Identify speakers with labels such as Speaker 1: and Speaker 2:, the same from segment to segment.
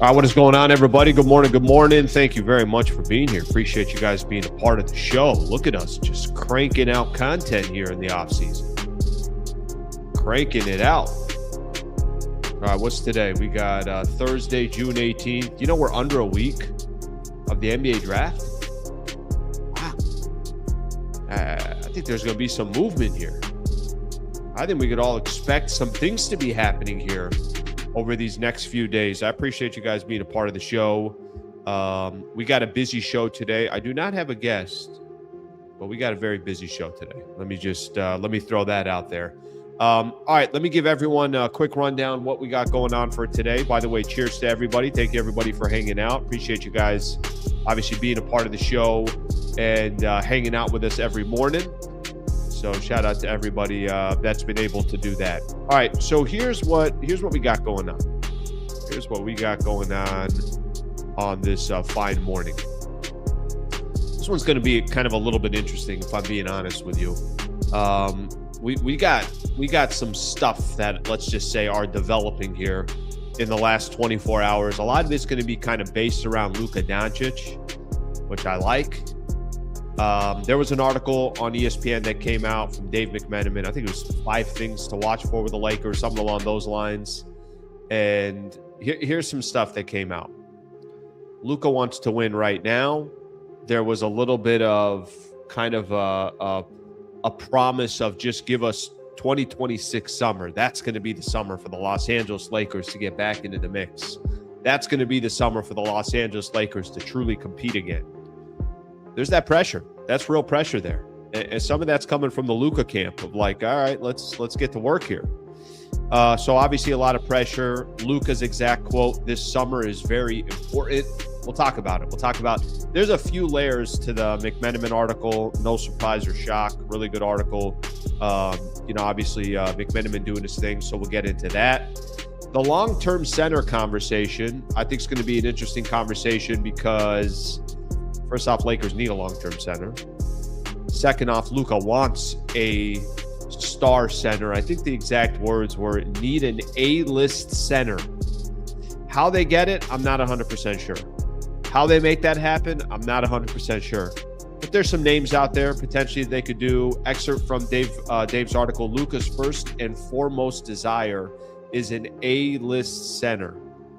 Speaker 1: What is going on, everybody? Good morning. Good morning. Thank you very much for being here. Appreciate you guys being a part of the show. Look at us just cranking out content here in the offseason. Cranking it out. All right, what's today? We got Thursday, June 18th. You know, we're under a week of the NBA draft. Wow. I think there's going to be some movement here. I think we could all expect some things to be happening here over these next few days. I appreciate you guys being a part of the show. We got a busy show today. I do not have a guest, but we got a very busy show today. Let me just let me throw that out there. All right, let me give everyone a quick rundown what we got going on for today. By the way, cheers to everybody. Thank you, everybody, for hanging out. Appreciate you guys obviously being a part of the show and hanging out with us every morning. So shout out to everybody that's been able to do that. All right, so here's what we got going on. Here's what we got going on this fine morning. This one's going to be kind of a little bit interesting, if I'm being honest with you. We got some stuff that, let's just say, are developing here in the last 24 hours. A lot of it's going to be kind of based around Luka Doncic, which I like. There was an article on ESPN that came out from Dave McMenamin. I think it was 5 things to watch for with the Lakers, something along those lines. And here's some stuff that came out. Luka wants to win right now. There was a little bit of kind of a promise of just give us 2026 summer. That's going to be the summer for the Los Angeles Lakers to get back into the mix. That's going to be the summer for the Los Angeles Lakers to truly compete again. There's that pressure. That's real pressure there. And some of that's coming from the Luka camp of like, all right, let's get to work here. So obviously a lot of pressure. Luka's exact quote, "This summer is very important." We'll talk about it. There's a few layers to the McMenamin article. No surprise or shock. Really good article. Obviously McMenamin doing his thing. So we'll get into that. The long-term center conversation, I think, is going to be an interesting conversation because first off, Lakers need a long-term center. Second off, Luka wants a star center. I think the exact words were need an A-list center. How they get it, I'm not 100% sure. How they make that happen, I'm not 100% sure. But there's some names out there potentially they could do. Excerpt from Dave's article, Luka's first and foremost desire is an A-list center.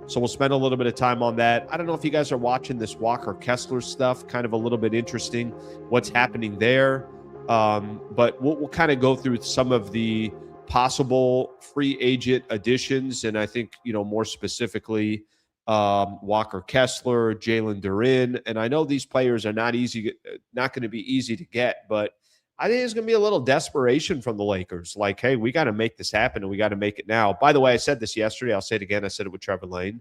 Speaker 1: So we'll spend a little bit of time on that. I don't know if you guys are watching this Walker Kessler stuff, kind of a little bit interesting what's happening there. But we'll kind of go through some of the possible free agent additions. And I think, more specifically, Walker Kessler, Jalen Duren. And I know these players are not going to be easy to get, but I think there's going to be a little desperation from the Lakers. Like, hey, we got to make this happen, and we got to make it now. By the way, I said this yesterday. I'll say it again. I said it with Trevor Lane.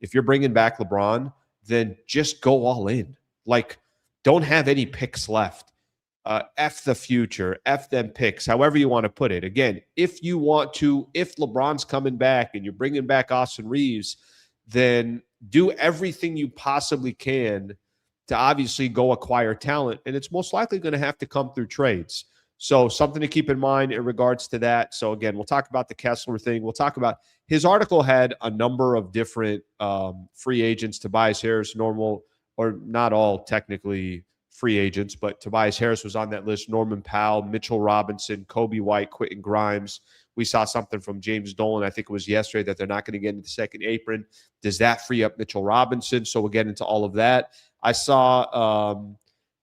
Speaker 1: If you're bringing back LeBron, then just go all in. Like, don't have any picks left. F the future. F them picks, however you want to put it. Again, if LeBron's coming back and you're bringing back Austin Reaves, then do everything you possibly can to obviously go acquire talent, and it's most likely going to have to come through trades. So something to keep in mind in regards to that. So again, we'll talk about the Kessler thing. We'll talk about his article had a number of different free agents. Tobias Harris, normal, or not all technically free agents, but Tobias Harris was on that list. Norman Powell, Mitchell Robinson, Kobe White, Quentin Grimes. We saw something from James Dolan, I think it was yesterday, that they're not going to get into the second apron. Does that free up Mitchell Robinson? So we'll get into all of that. I saw,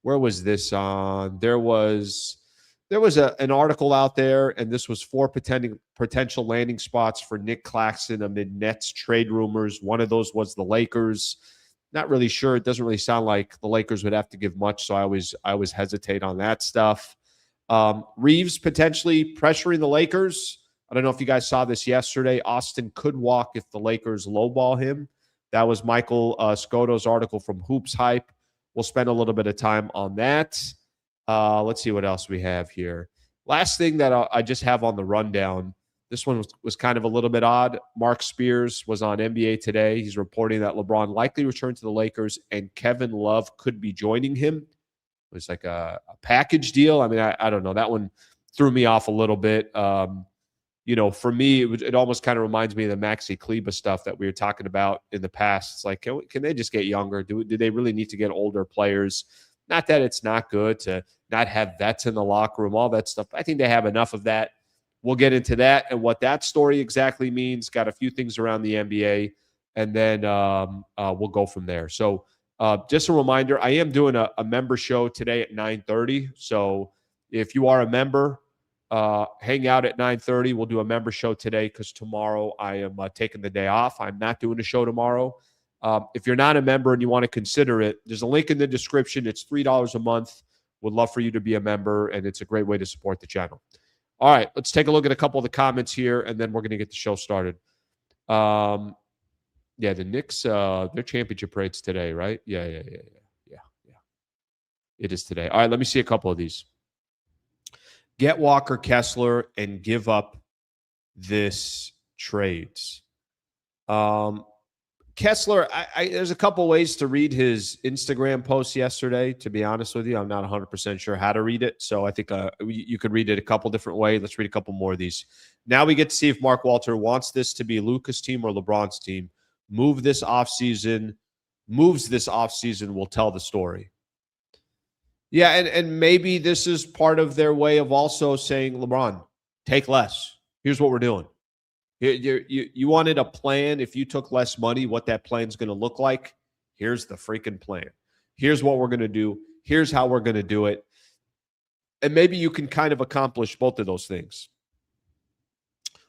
Speaker 1: where was this on? There was an article out there, and this was 4 potential landing spots for Nick Claxton amid Nets trade rumors. One of those was the Lakers. Not really sure. It doesn't really sound like the Lakers would have to give much, so I always hesitate on that stuff. Reaves potentially pressuring the Lakers. I don't know if you guys saw this yesterday. Austin could walk if the Lakers lowball him. That was Michael Scoto's article from Hoops Hype. We'll spend a little bit of time on that. Let's see what else we have here. Last thing that I just have on the rundown, this one was kind of a little bit odd. Mark Spears was on NBA Today. He's reporting that LeBron likely returned to the Lakers and Kevin Love could be joining him. It was like a package deal. I mean, I don't know. That one threw me off a little bit. For me, it almost kind of reminds me of the Maxi Kleba stuff that we were talking about in the past. It's like, can they just get younger? Do they really need to get older players? Not that it's not good to not have vets in the locker room, all that stuff. I think they have enough of that. We'll get into that and what that story exactly means. Got a few things around the NBA, and then we'll go from there. So just a reminder, I am doing a member show today at 9:30. So if you are a member, hang out at 9:30. We'll do a member show today because tomorrow I am taking the day off. I'm not doing a show tomorrow. If you're not a member and you want to consider it, there's a link in the description. It's $3 a month. Would love for you to be a member, and it's a great way to support the channel. All right, let's take a look at a couple of the comments here, and then we're going to get the show started. Yeah, the Knicks, their championship parade's today, right? Yeah. It is today. All right, let me see a couple of these. Get Walker Kessler and give up this trades. Kessler, there's a couple ways to read his Instagram post yesterday. To be honest with you, I'm not 100% sure how to read it. So I think you could read it a couple different ways. Let's read a couple more of these. Now we get to see if Mark Walter wants this to be Luka's team or LeBron's team. Moves this offseason will tell the story. Yeah, and maybe this is part of their way of also saying, LeBron, take less. Here's what we're doing. You wanted a plan. If you took less money, what that plan's going to look like. Here's the freaking plan. Here's what we're going to do. Here's how we're going to do it. And maybe you can kind of accomplish both of those things.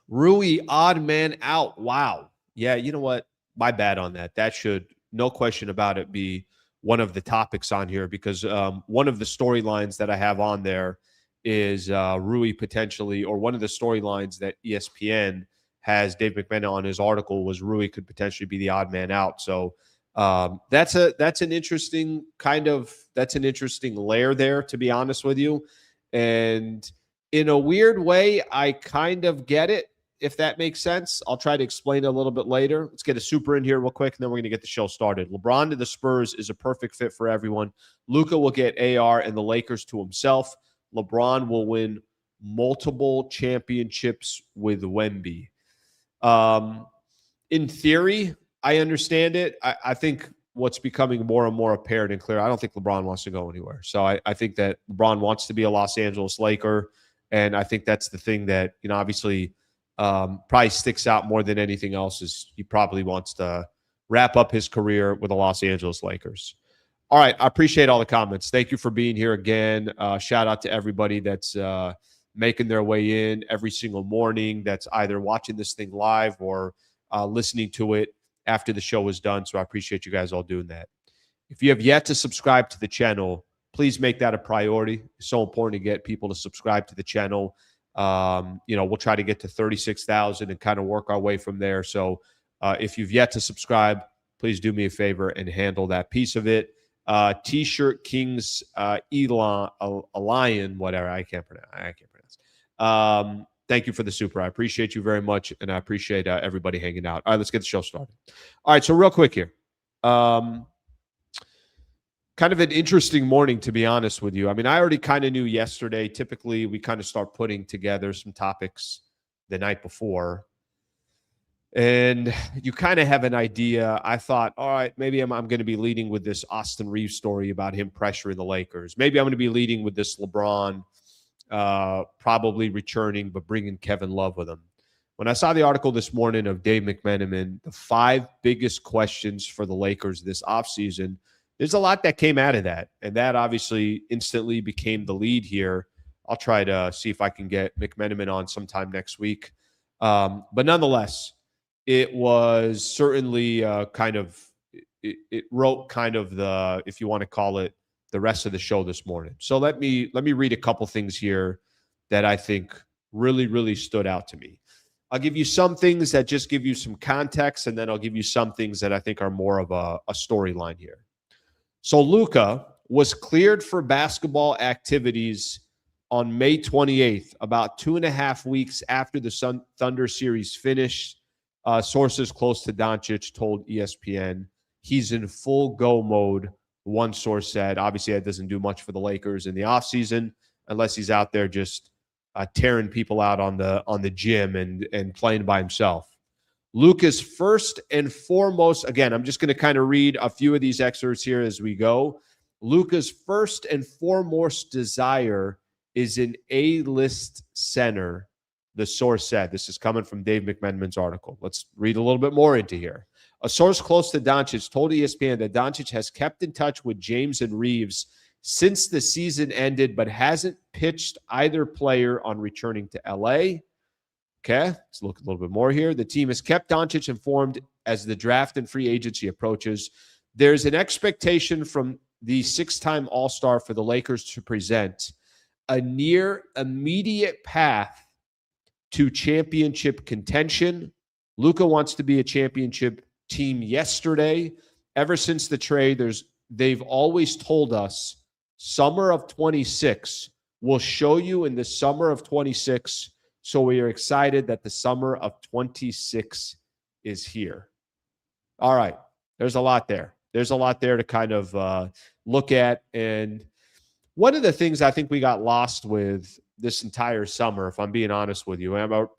Speaker 1: Rui, odd man out. Wow. Yeah, you know what? My bad on that. That should, no question about it, be one of the topics on here because one of the storylines that I have on there is Rui potentially, or one of the storylines that ESPN has Dave McMahon on his article was Rui could potentially be the odd man out. So that's an interesting layer there, to be honest with you. And in a weird way, I kind of get it, if that makes sense. I'll try to explain it a little bit later. Let's get a super in here real quick, and then we're going to get the show started. LeBron to the Spurs is a perfect fit for everyone. Luka will get AR and the Lakers to himself. LeBron will win multiple championships with Wemby. In theory, I understand it. I think what's becoming more and more apparent and clear, I don't think LeBron wants to go anywhere. So I think that LeBron wants to be a Los Angeles Laker, and I think that's the thing that, obviously probably sticks out more than anything else is he probably wants to wrap up his career with the Los Angeles Lakers. All right, I appreciate all the comments. Thank you for being here again. Shout out to everybody that's making their way in every single morning, that's either watching this thing live or listening to it after the show is done. So I appreciate you guys all doing that. If you have yet to subscribe to the channel, please make that a priority. It's so important to get people to subscribe to the channel. We'll try to get to 36,000 and kind of work our way from there. So if you've yet to subscribe, please do me a favor and handle that piece of it. T-shirt Kings, Elon, a lion, whatever. I can't pronounce. Thank you for the super. I appreciate you very much, and I appreciate everybody hanging out. All right, let's get the show started. All right, so real quick here. Kind of an interesting morning, to be honest with you. I mean, I already kind of knew yesterday. Typically, we kind of start putting together some topics the night before, and you kind of have an idea. I thought, all right, maybe I'm going to be leading with this Austin Reaves story about him pressuring the Lakers. Maybe I'm going to be leading with this LeBron probably returning, but bringing Kevin Love with him. When I saw the article this morning of Dave McMenamin, the 5 biggest questions for the Lakers this offseason, there's a lot that came out of that. And that obviously instantly became the lead here. I'll try to see if I can get McMenamin on sometime next week. But nonetheless, it was certainly it wrote kind of the, if you want to call it, the rest of the show this morning. So let me read a couple things here that I think really, really stood out to me. I'll give you some things that just give you some context, and then I'll give you some things that I think are more of a storyline here. So Luka was cleared for basketball activities on May 28th, about 2.5 weeks after the Thunder series finished. Sources close to Doncic told ESPN he's in full go mode, one source said. Obviously, that doesn't do much for the Lakers in the offseason unless he's out there just tearing people out on the gym and playing by himself. Luka's first and foremost, again, I'm just going to kind of read a few of these excerpts here as we go. Luka's first and foremost desire is an A-list center, the source said. This is coming from Dave McMenamin's article. Let's read a little bit more into here. A source close to Doncic told ESPN that Doncic has kept in touch with James and Reaves since the season ended, but hasn't pitched either player on returning to LA. Okay, let's look a little bit more here. The team has kept Doncic informed as the draft and free agency approaches. There's an expectation from the six-time All-Star for the Lakers to present a near immediate path to championship contention. Luka wants to be a championship team yesterday. Ever since the trade, they've always told us summer of 26. We'll show you in the summer of 26. So we are excited that the summer of 26 is here. All right. There's a lot there. There's a lot there to kind of look at. And one of the things I think we got lost with this entire summer, if I'm being honest with you,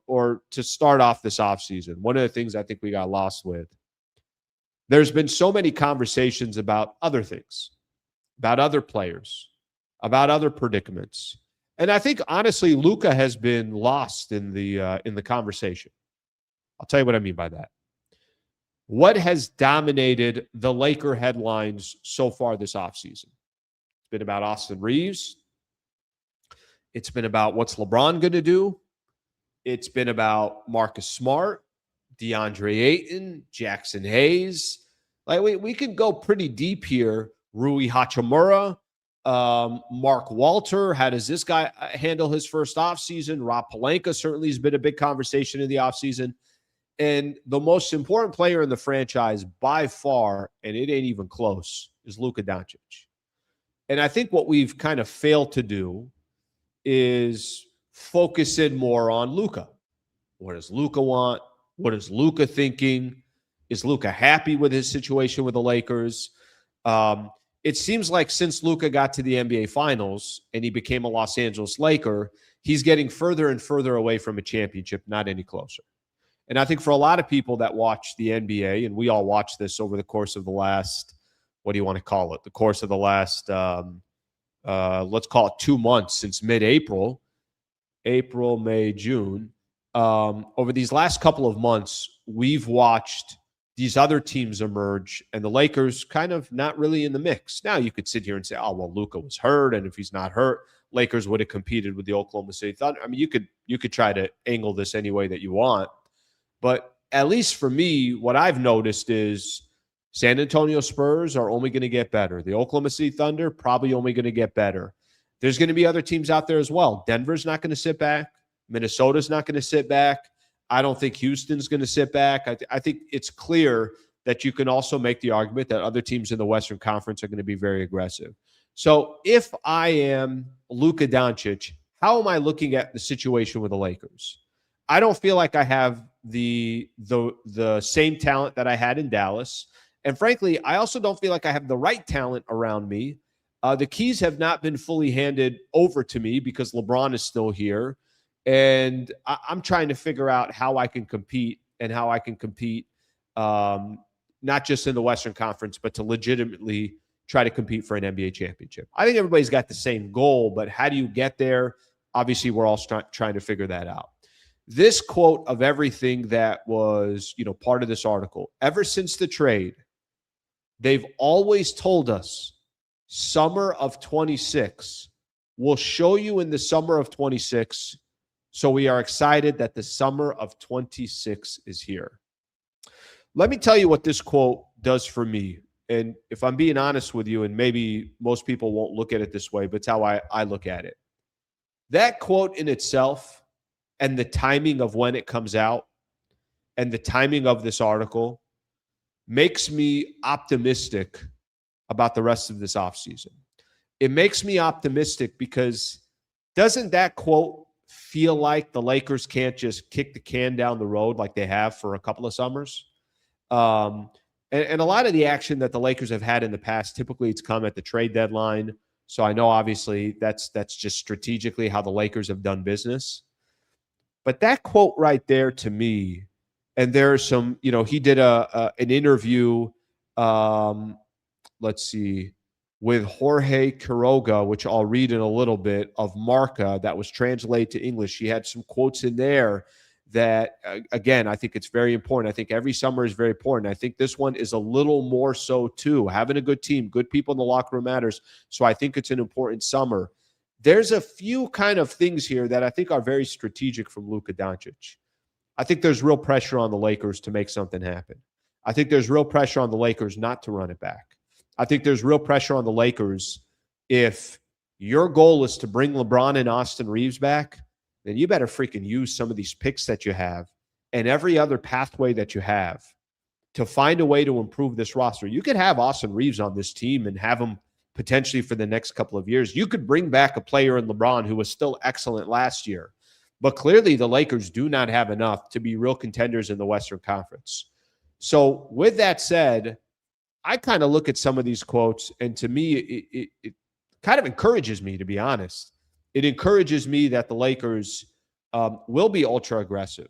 Speaker 1: or to start off this offseason, one of the things I think we got lost with, there's been so many conversations about other things, about other players, about other predicaments. And I think, honestly, Luka has been lost in the conversation. I'll tell you what I mean by that. What has dominated the Laker headlines so far this offseason? It's been about Austin Reaves. It's been about what's LeBron going to do. It's been about Marcus Smart, DeAndre Ayton, Jackson Hayes. Like we could go pretty deep here. Rui Hachimura, Mark Walter. How does this guy handle his first offseason? Rob Pelinka certainly has been a big conversation in the offseason. And the most important player in the franchise by far, and it ain't even close, is Luka Doncic. And I think what we've kind of failed to do is focus in more on Luka. What does Luka want? What is Luka thinking? Is Luka happy with his situation with the Lakers? It seems like since Luka got to the NBA Finals and he became a Los Angeles Laker, he's getting further and further away from a championship, not any closer. And I think for a lot of people that watch the NBA, and we all watch this over the course of the last, what do you want to call it? The course of the last, let's call it 2 months since mid-April, April, May, June. Over these last couple of months, we've watched these other teams emerge and the Lakers kind of not really in the mix. Now you could sit here and say, oh, well, Luka was hurt. And if he's not hurt, Lakers would have competed with the Oklahoma City Thunder. I mean, you could try to angle this any way that you want. But at least for me, what I've noticed is San Antonio Spurs are only going to get better. The Oklahoma City Thunder probably only going to get better. There's going to be other teams out there as well. Denver's not going to sit back. Minnesota's not going to sit back. I don't think Houston's going to sit back. I think it's clear that you can also make the argument that other teams in the Western Conference are going to be very aggressive. So if I am Luka Doncic, how am I looking at the situation with the Lakers? I don't feel like I have the same talent that I had in Dallas. And frankly, I also don't feel like I have the right talent around me. The keys have not been fully handed over to me because LeBron is still here. And I'm trying to figure out how I can compete and how I can compete not just in the Western Conference, but to legitimately try to compete for an NBA championship. I think everybody's got the same goal, but how do you get there? Obviously, we're all trying to figure that out. This quote of everything that was, part of this article, ever since the trade, they've always told us summer of 26. We'll show you in the summer of 26. So we are excited that the summer of 26 is here. Let me tell you what this quote does for me. And if I'm being honest with you, and maybe most people won't look at it this way, but it's how I look at it. That quote in itself and the timing of when it comes out and the timing of this article makes me optimistic about the rest of this offseason. It makes me optimistic because doesn't that quote feel like the Lakers can't just kick the can down the road like they have for a couple of summers? And a lot of the action that the Lakers have had in the past, typically it's come at the trade deadline So I know obviously that's just strategically how the Lakers have done business. But that quote right there to me, and there's some, he did an interview, let's see, with Jorge Quiroga, which I'll read in a little bit, of Marca that was translated to English. He had some quotes in there that, again, I think it's very important. I think every summer is very important. I think this one is a little more so too. Having a good team, good people in the locker room matters. So I think it's an important summer. There's a few kind of things here that I think are very strategic from Luka Doncic. I think there's real pressure on the Lakers to make something happen. I think there's real pressure on the Lakers not to run it back. I think there's real pressure on the Lakers. If your goal is to bring LeBron and Austin Reaves back, then you better freaking use some of these picks that you have and every other pathway that you have to find a way to improve this roster. You could have Austin Reaves on this team and have him potentially for the next couple of years. You could bring back a player in LeBron who was still excellent last year. But clearly the Lakers do not have enough to be real contenders in the Western Conference. So with that said, I kind of look at some of these quotes, and to me, it kind of encourages me, to be honest. It encourages me that the Lakers will be ultra aggressive.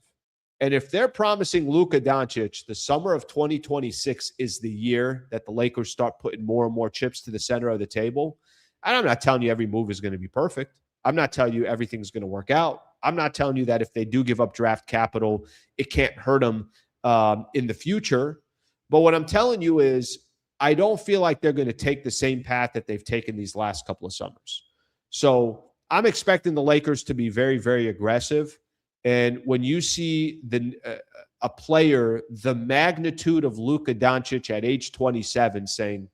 Speaker 1: And if they're promising Luka Doncic, the summer of 2026 is the year that the Lakers start putting more and more chips to the center of the table. And I'm not telling you every move is going to be perfect. I'm not telling you everything's going to work out. I'm not telling you that if they do give up draft capital, it can't hurt them in the future. But what I'm telling you is I don't feel like they're going to take the same path that they've taken these last couple of summers. So I'm expecting the Lakers to be very, very aggressive. And when you see a player the magnitude of Luka Doncic at age 27 saying,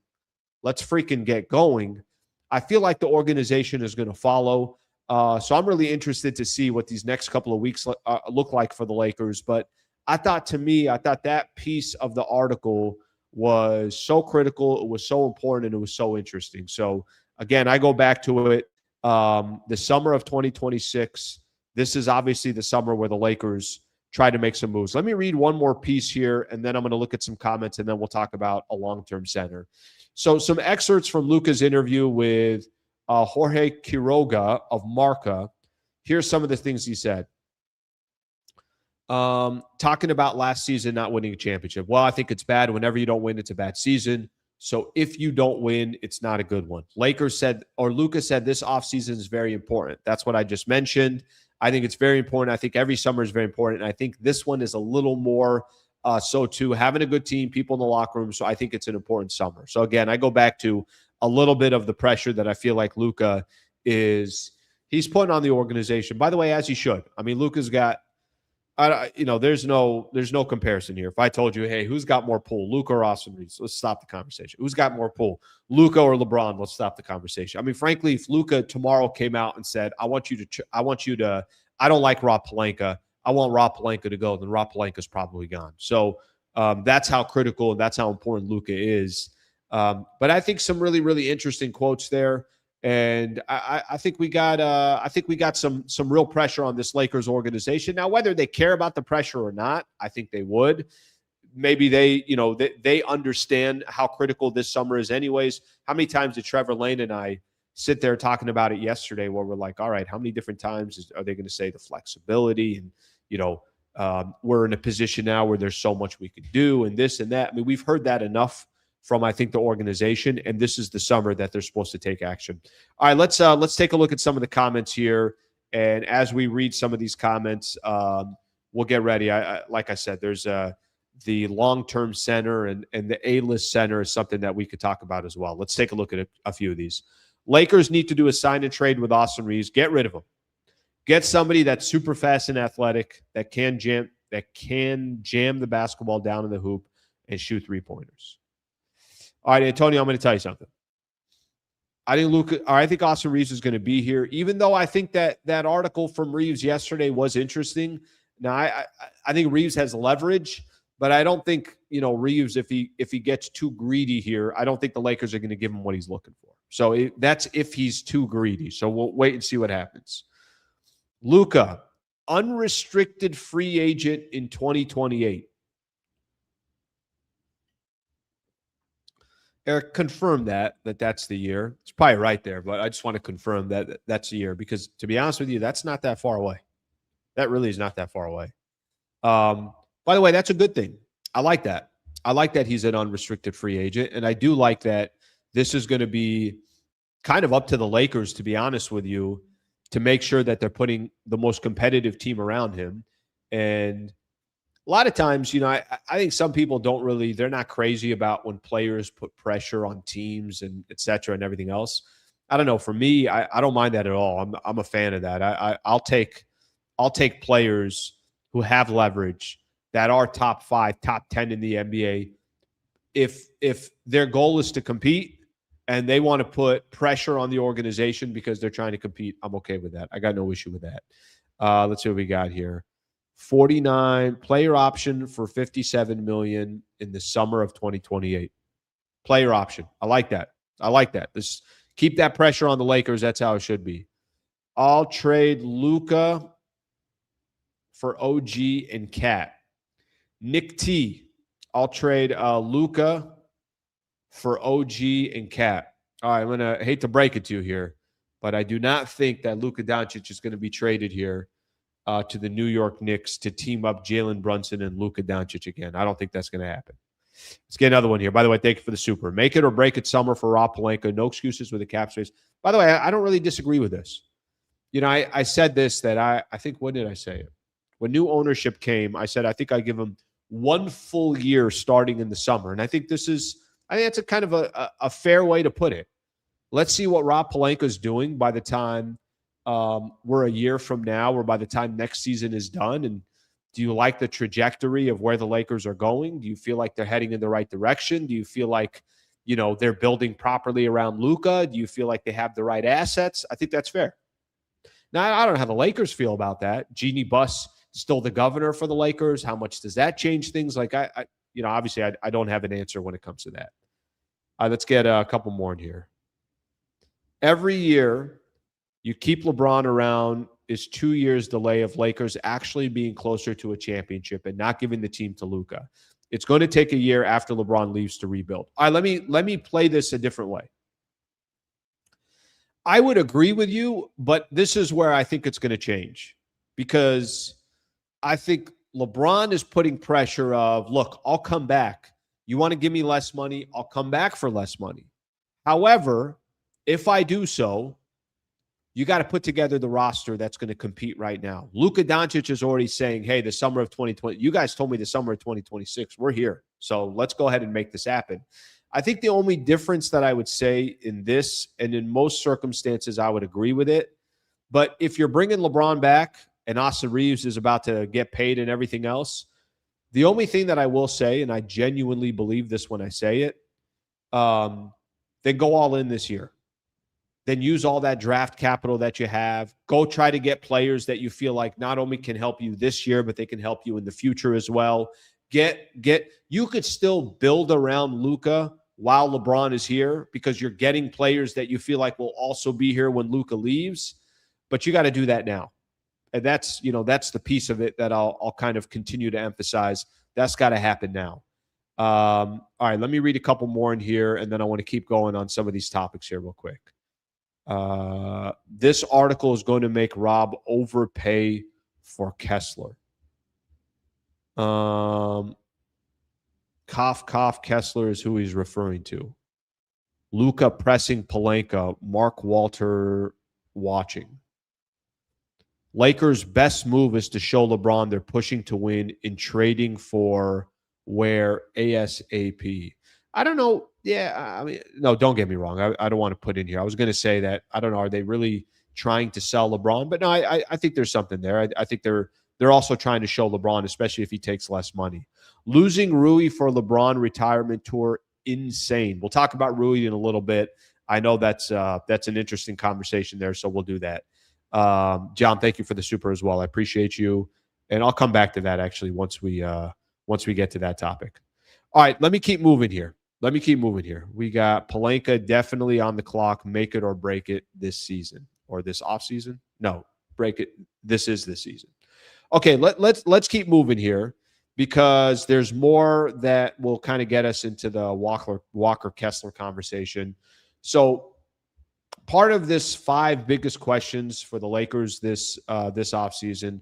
Speaker 1: let's freaking get going, I feel like the organization is going to follow. So I'm really interested to see what these next couple of weeks look like for the Lakers. But I thought that piece of the article was so critical. It was so important, and it was so interesting. So again, I go back to it. The summer of 2026, this is obviously the summer where the Lakers try to make some moves. Let me read one more piece here, and then I'm going to look at some comments, and then we'll talk about a long-term center. So some excerpts from Luka's interview with Jorge Quiroga of Marca. Here's some of the things he said. Talking about last season not winning a championship. Well, I think it's bad. Whenever you don't win, it's a bad season. So if you don't win, it's not a good one. Luka said this offseason is very important. That's what I just mentioned. I think it's very important. I think every summer is very important. And I think this one is a little more so too. Having a good team, people in the locker room. So I think it's an important summer. So again, I go back to a little bit of the pressure that I feel like Luka he's putting on the organization. By the way, as he should. I mean, Luka's got, there's no comparison here. If I told you, hey, who's got more pull, Luka or Austin Reaves? Let's stop the conversation. Who's got more pull, Luka or LeBron? Let's stop the conversation. I mean, frankly, if Luka tomorrow came out and said, I don't like Rob Pelinka, I want Rob Pelinka to go, then Rob Pelinka's probably gone. So that's how critical and that's how important Luka is. But I think some really, really interesting quotes there. And I think we got some real pressure on this Lakers organization. Now, whether they care about the pressure or not, I think they would. Maybe they understand how critical this summer is anyways. How many times did Trevor Lane and I sit there talking about it yesterday where we're like, all right, how many different times are they going to say the flexibility? And, we're in a position now where there's so much we could do and this and that. I mean, we've heard that enough from, I think, the organization, and this is the summer that they're supposed to take action. All right, let's take a look at some of the comments here, and as we read some of these comments, we'll get ready. Like I said, there's the long-term center and the A-list center is something that we could talk about as well. Let's take a look at a few of these. Lakers need to do a sign and trade with Austin Reaves. Get rid of him. Get somebody that's super fast and athletic that can jam the basketball down in the hoop and shoot three-pointers. All right, Antonio, I'm going to tell you something. I think Austin Reaves is going to be here, even though I think that article from Reaves yesterday was interesting. Now, I think Reaves has leverage, but I don't think, Reaves, if he gets too greedy here, I don't think the Lakers are going to give him what he's looking for. So that's if he's too greedy. So we'll wait and see what happens. Luka, unrestricted free agent in 2028. Eric, confirm that's the year. It's probably right there, but I just want to confirm that that's the year because, to be honest with you, that's not that far away. That really is not that far away. By the way, that's a good thing. I like that. I like that he's an unrestricted free agent, and I do like that this is going to be kind of up to the Lakers, to be honest with you, to make sure that they're putting the most competitive team around him. And a lot of times, I think some people they're not crazy about when players put pressure on teams and et cetera and everything else. I don't know. For me, I don't mind that at all. I'm a fan of that. I'll take players who have leverage that are top 5, top 10 in the NBA. If their goal is to compete and they want to put pressure on the organization because they're trying to compete, I'm okay with that. I got no issue with that. Let's see what we got here. 49 player option for $57 million in the summer of 2028. Player option. I like that. Just keep that pressure on the Lakers. That's how it should be. I'll trade Luka for OG and Cat. Nick T. I'll trade Luka for OG and Cat. All right, I'm going to hate to break it to you here, but I do not think that Luka Doncic is going to be traded here to the New York Knicks to team up Jalen Brunson and Luka Doncic again. I don't think that's going to happen. Let's get another one here. By the way, thank you for the super. Make it or break it summer for Rob Pelinka. No excuses with the cap space. By the way, I don't really disagree with this. I said this that I think, when did I say it? When new ownership came, I said I think I give them 1 full year starting in the summer. And I think that's a kind of a fair way to put it. Let's see what Rob Pelinka is doing by the time we're a year from now or by the time next season is done. And do you like the trajectory of where the Lakers are going? Do you feel like they're heading in the right direction? Do you feel like, they're building properly around Luka? Do you feel like they have the right assets? I think that's fair. Now, I don't know how the Lakers feel about that. Jeannie Buss still the governor for the Lakers. How much does that change things? Like, obviously I don't have an answer when it comes to that. Let's get a couple more in here. Every year you keep LeBron around is 2 years delay of Lakers actually being closer to a championship and not giving the team to Luka. It's going to take a year after LeBron leaves to rebuild. All right, let me play this a different way. I would agree with you, but this is where I think it's going to change because I think LeBron is putting pressure of, look, I'll come back. You want to give me less money? I'll come back for less money. However, if I do so, you got to put together the roster that's going to compete right now. Luka Doncic is already saying, hey, the summer of 2020, you guys told me the summer of 2026, we're here. So let's go ahead and make this happen. I think the only difference that I would say in this, and in most circumstances, I would agree with it. But if you're bringing LeBron back and Austin Reaves is about to get paid and everything else, the only thing that I will say, and I genuinely believe this when I say it, then go all in this year. Then use all that draft capital that you have. Go try to get players that you feel like not only can help you this year, but they can help you in the future as well. You could still build around Luka while LeBron is here because you're getting players that you feel like will also be here when Luka leaves. But you got to do that now. And that's the piece of it that I'll kind of continue to emphasize. That's got to happen now. All right, let me read a couple more in here, and then I want to keep going on some of these topics here real quick. This article is going to make Rob overpay for Kessler. Cough, Kessler is who he's referring to. Luka pressing Pelinka. Mark Walter watching. Lakers' best move is to show LeBron they're pushing to win in trading for where ASAP. I don't know. Yeah, I mean, no, don't get me wrong. I don't want to put in here. I was going to say that, I don't know, are they really trying to sell LeBron? But no, I think there's something there. I think they're also trying to show LeBron, especially if he takes less money. Losing Rui for LeBron retirement tour, insane. We'll talk about Rui in a little bit. I know that's an interesting conversation there, so we'll do that. John, thank you for the super as well. I appreciate you. And I'll come back to that actually once we get to that topic. All right, let me keep moving here. We got Pelinka definitely on the clock. Make it or break it this season or this offseason. No, break it. This is this season. Okay, let's keep moving here. because there's more that will kind of get us into the Walker Kessler conversation. So part of this 5 biggest questions for the Lakers this offseason,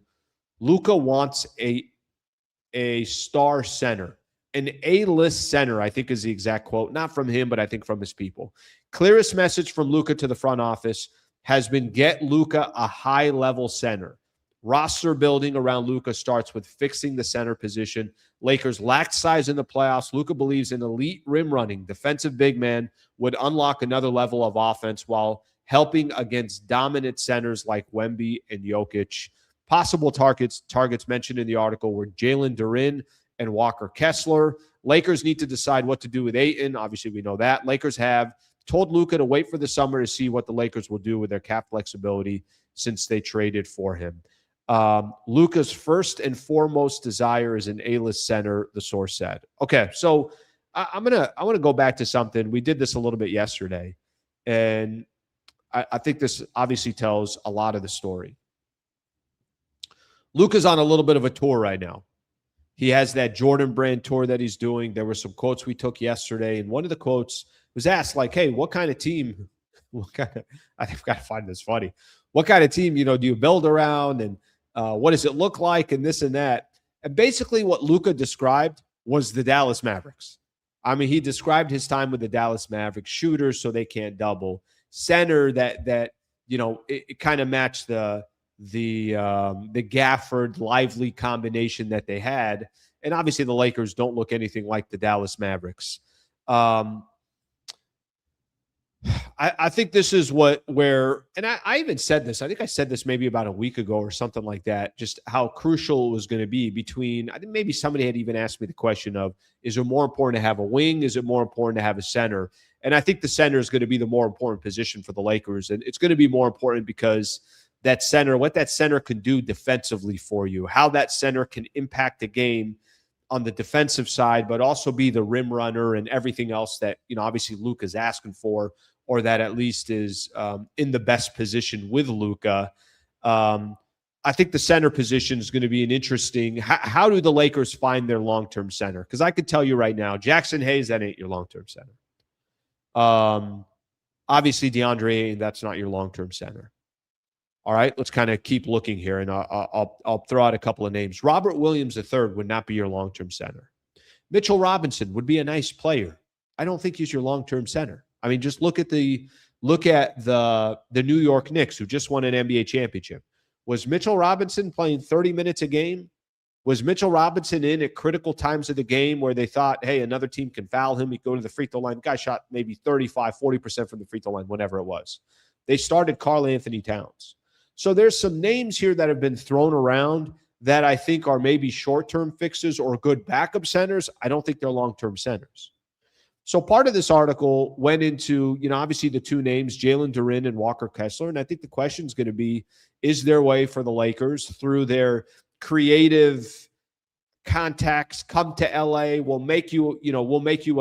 Speaker 1: Luka wants a star center, an A-list center, I think is the exact quote, not from him, but I think from his people. Clearest message from Luka to the front office has been get Luka a high-level center. Roster building around Luka starts with fixing the center position. Lakers lacked size in the playoffs. Luka believes an elite rim-running defensive big man would unlock another level of offense while helping against dominant centers like Wemby and Jokic. Possible targets mentioned in the article were Jalen Duren and Walker Kessler. Lakers need to decide what to do with Ayton. Obviously, we know that. Lakers have told Luka to wait for the summer to see what the Lakers will do with their cap flexibility since they traded for him. Luka's first and foremost desire is an A-list center, the source said. Okay, so I want to go back to something. We did this a little bit yesterday, and I think this obviously tells a lot of the story. Luka's on a little bit of a tour right now. He has that Jordan Brand tour that he's doing. There were some quotes we took yesterday, and one of the quotes was asked, like, hey, what kind of team, I've got to find this funny. What kind of team, do you build around, and what does it look like, and this and that? And basically what Luka described was the Dallas Mavericks. I mean, he described his time with the Dallas Mavericks, shooters so they can't double, center that it kind of matched the Gafford Lively combination that they had. And obviously the Lakers don't look anything like the Dallas Mavericks. I think this is where I even said this. I think I said this maybe about a week ago or something like that, just how crucial it was going to be between, I think maybe somebody had even asked me the question of, is it more important to have a wing? Is it more important to have a center? And I think the center is going to be the more important position for the Lakers. And it's going to be more important because that center, what that center can do defensively for you, how that center can impact the game on the defensive side, but also be the rim runner and everything else that, obviously Luka is asking for, or that at least is in the best position with Luka. I think the center position is going to be an interesting, how do the Lakers find their long-term center? Because I could tell you right now, Jackson Hayes, that ain't your long-term center. Obviously DeAndre Ayton, that's not your long-term center. All right, let's kind of keep looking here, and I'll throw out a couple of names. Robert Williams III would not be your long-term center. Mitchell Robinson would be a nice player. I don't think he's your long-term center. I mean, just look at the New York Knicks, who just won an NBA championship. Was Mitchell Robinson playing 30 minutes a game? Was Mitchell Robinson in at critical times of the game where they thought, hey, another team can foul him, he'd go to the free throw line? The guy shot maybe 35, 40% from the free throw line, whatever it was. They started Karl Anthony Towns. So there's some names here that have been thrown around that I think are maybe short-term fixes or good backup centers. I don't think they're long-term centers. So part of this article went into, obviously the two names, Jalen Duren and Walker Kessler. And I think the question is going to be, is there a way for the Lakers through their creative contacts come to LA? We'll make you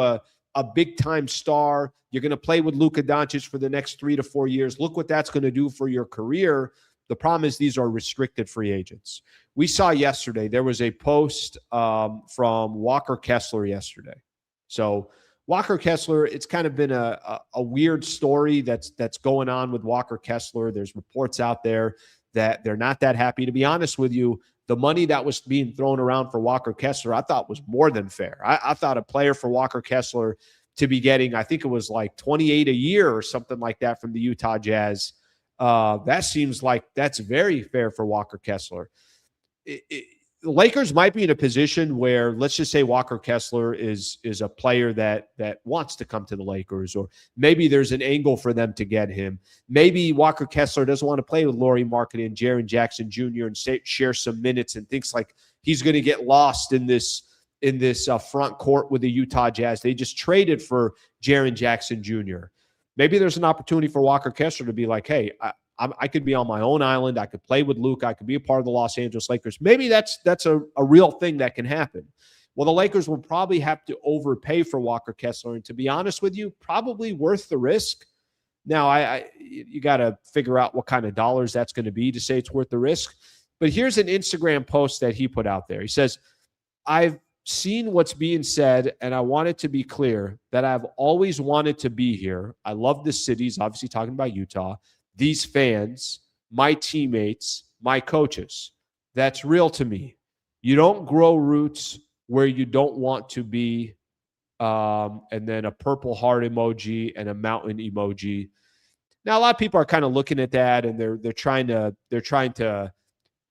Speaker 1: a big-time star. You're going to play with Luka Doncic for the next 3 to 4 years. Look what that's going to do for your career. The problem is these are restricted free agents. We saw yesterday, there was a post from Walker Kessler yesterday. So Walker Kessler, it's kind of been a weird story that's going on with Walker Kessler. There's reports out there that they're not that happy. To be honest with you, the money that was being thrown around for Walker Kessler, I thought was more than fair. I thought a player for Walker Kessler to be getting, I think it was like 28 a year or something like that from the Utah Jazz. That seems like that's very fair for Walker Kessler. The Lakers might be in a position where, let's just say Walker Kessler is a player that wants to come to the Lakers, or maybe there's an angle for them to get him. Maybe Walker Kessler doesn't want to play with Lauri Markkanen and Jaren Jackson Jr. and share some minutes and thinks like he's going to get lost in this front court with the Utah Jazz. They just traded for Jaren Jackson Jr. Maybe there's an opportunity for Walker Kessler to be like, hey, I could be on my own island. I could play with Luka. I could be a part of the Los Angeles Lakers. Maybe that's a real thing that can happen. Well, the Lakers will probably have to overpay for Walker Kessler. And to be honest with you, probably worth the risk. Now, you got to figure out what kind of dollars that's going to be to say it's worth the risk. But here's an Instagram post that he put out there. He says, I've seen what's being said, and I want it to be clear that I've always wanted to be here. I love the cities, obviously talking about Utah, these fans, my teammates, my coaches. That's real to me. You don't grow roots where you don't want to be, and then a purple heart emoji and a mountain emoji. Now, a lot of people are kind of looking at that, and they're trying to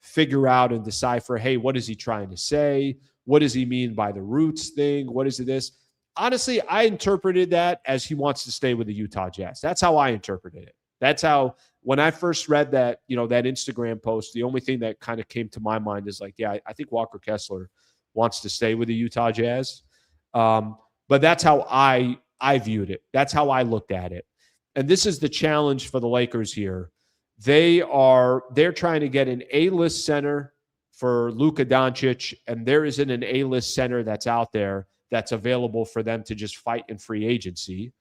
Speaker 1: figure out and decipher, hey, what is he trying to say? What does he mean by the roots thing? What is it this? Honestly, I interpreted that as he wants to stay with the Utah Jazz. That's how I interpreted it. That's how, when I first read that, that Instagram post, the only thing that kind of came to my mind is like, yeah, I think Walker Kessler wants to stay with the Utah Jazz. But that's how I viewed it. That's how I looked at it. And this is the challenge for the Lakers here. They're trying to get an A-list center for Luka Doncic, and there isn't an A-list center that's out there that's available for them to just fight in free agency.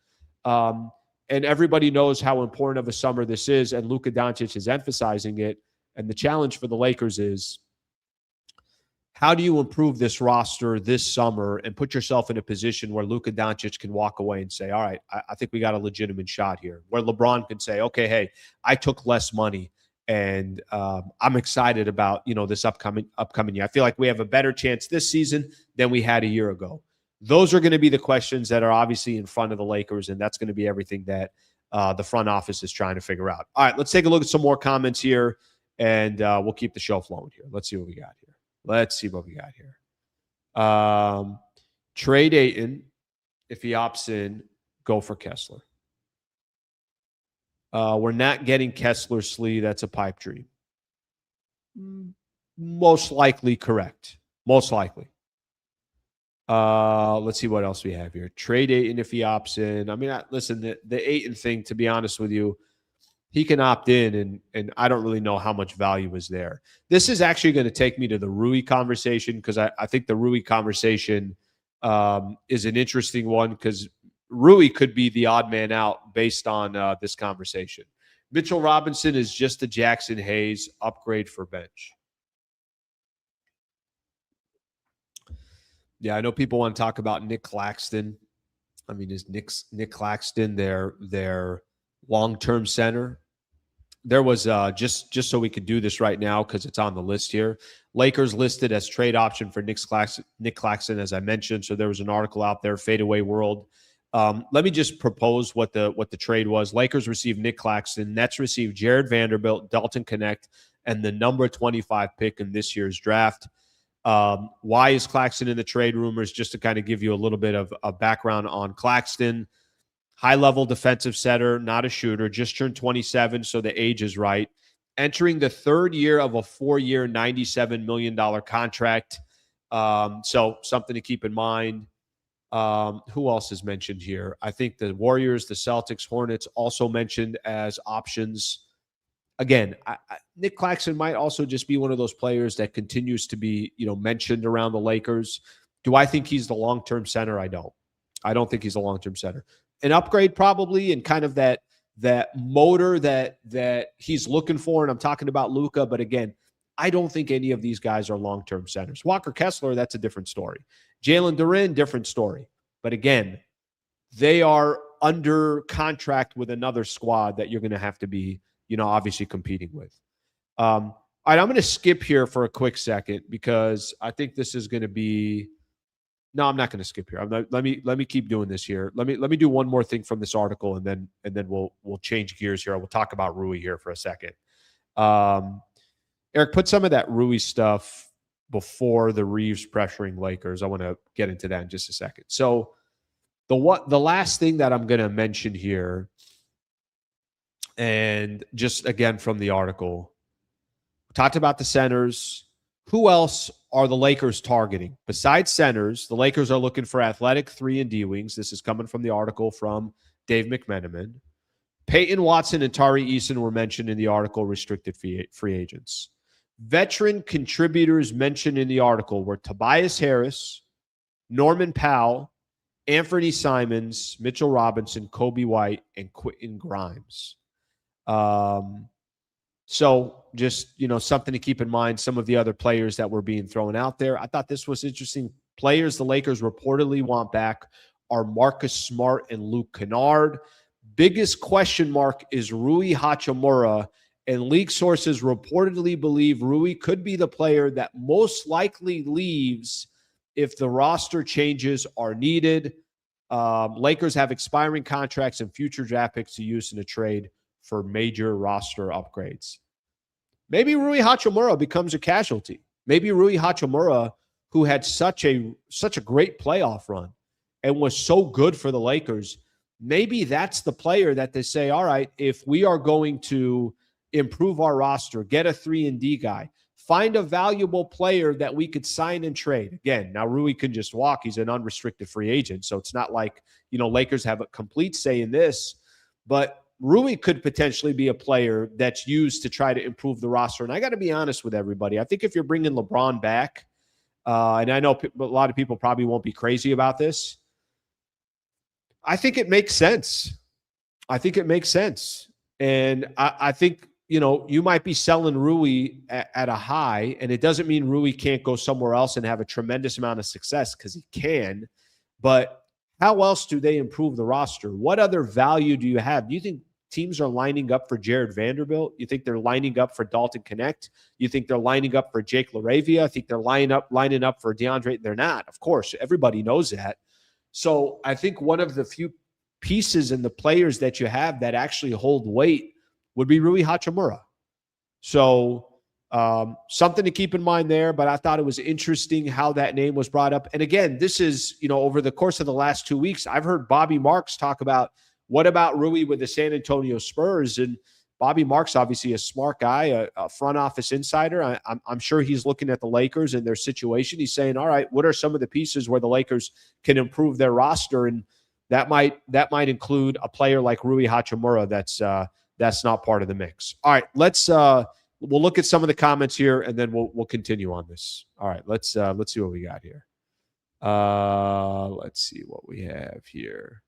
Speaker 1: And everybody knows how important of a summer this is, and Luka Doncic is emphasizing it. And the challenge for the Lakers is, how do you improve this roster this summer and put yourself in a position where Luka Doncic can walk away and say, all right, I think we got a legitimate shot here, where LeBron can say, okay, hey, I took less money and I'm excited about, this upcoming year. I feel like we have a better chance this season than we had a year ago. Those are going to be the questions that are obviously in front of the Lakers, and that's going to be everything that the front office is trying to figure out. All right, let's take a look at some more comments here, and we'll keep the show flowing here. Let's see what we got here. Trade Ayton. If he opts in, go for Kessler. We're not getting Kessler, Slee. That's a pipe dream. Most likely correct. Most likely. Let's see what else we have here. Trade Ayton if he opts in. I mean, listen, the Ayton thing, to be honest with you, he can opt in, and I don't really know how much value is there. This is actually going to take me to the Rui conversation, because I think the Rui conversation is an interesting one, because Rui could be the odd man out based on this conversation. Mitchell Robinson is just a Jackson Hayes upgrade for bench. Yeah, I know people want to talk about Nick Claxton. I mean, is Nick Claxton their long-term center? There was just so we could do this right now, because it's on the list here. Lakers listed as trade option for Nick Claxton, as I mentioned. So there was an article out there, Fadeaway World. Let me just propose what the trade was. Lakers received Nick Claxton. Nets received Jared Vanderbilt, Dalton Connect, and the number 25 pick in this year's draft. Why is Claxton in the trade rumors? Just to kind of give you a little bit of a background on Claxton. High-level defensive setter, not a shooter, just turned 27, so the age is right. Entering the third year of a 4-year, $97 million contract. So something to keep in mind. Who else is mentioned here? I think the Warriors, the Celtics, Hornets also mentioned as options. Again, Nick Claxton might also just be one of those players that continues to be, mentioned around the Lakers. Do I think he's the long-term center? I don't. I don't think he's a long-term center. An upgrade probably, and kind of that motor that he's looking for. And I'm talking about Luka, but again, I don't think any of these guys are long-term centers. Walker Kessler, that's a different story. Jalen Duren, different story. But again, they are under contract with another squad that you're going to have to be, obviously competing with. All right, I'm going to skip here for a quick second, because I think this is going to be. No, I'm not going to skip here. Let me keep doing this here. Let me do one more thing from this article, and then we'll change gears here. We'll talk about Rui here for a second. Eric, put some of that Rui stuff before the Reaves pressuring Lakers. I want to get into that in just a second. So the last thing that I'm going to mention here, and just again from the article, we talked about the centers. Who else are the Lakers targeting? Besides centers, the Lakers are looking for athletic 3 and D wings. This is coming from the article from Dave McMenamin. Peyton Watson and Tari Eason were mentioned in the article, restricted free agents. Veteran contributors mentioned in the article were Tobias Harris, Norman Powell, Anthony Simons, Mitchell Robinson, Kobe White, and Quentin Grimes. So just, something to keep in mind, some of the other players that were being thrown out there. I thought this was interesting. Players the Lakers reportedly want back are Marcus Smart and Luke Kennard. Biggest question mark is Rui Hachimura, and league sources reportedly believe Rui could be the player that most likely leaves if the roster changes are needed. Lakers have expiring contracts and future draft picks to use in a trade for major roster upgrades. Maybe Rui Hachimura becomes a casualty. Maybe Rui Hachimura, who had such a great playoff run and was so good for the Lakers, maybe that's the player that they say, all right, if we are going to improve our roster, get a 3-and-D guy, find a valuable player that we could sign and trade. Again, now Rui can just walk. He's an unrestricted free agent, so it's not like, Lakers have a complete say in this, but Rui could potentially be a player that's used to try to improve the roster. And I got to be honest with everybody. I think if you're bringing LeBron back, and I know a lot of people probably won't be crazy about this, I think it makes sense. And I think, you might be selling Rui at a high, and it doesn't mean Rui can't go somewhere else and have a tremendous amount of success, because he can. But how else do they improve the roster? What other value do you have? Do you think teams are lining up for Jared Vanderbilt? You think they're lining up for Dalton Connect? You think they're lining up for Jake LaRavia? I think they're lining up for DeAndre. They're not. Of course, everybody knows that. So I think one of the few pieces in the players that you have that actually hold weight would be Rui Hachimura. So something to keep in mind there, but I thought it was interesting how that name was brought up. And again, this is, over the course of the last 2 weeks, I've heard Bobby Marks talk about, what about Rui with the San Antonio Spurs? And Bobby Marks, obviously a smart guy, a front office insider. I'm sure he's looking at the Lakers and their situation. He's saying, all right, what are some of the pieces where the Lakers can improve their roster? And that might include a player like Rui Hachimura that's not part of the mix. All right, we'll look at some of the comments here, and then we'll continue on this. All right, let's see what we got here. Let's see what we have here.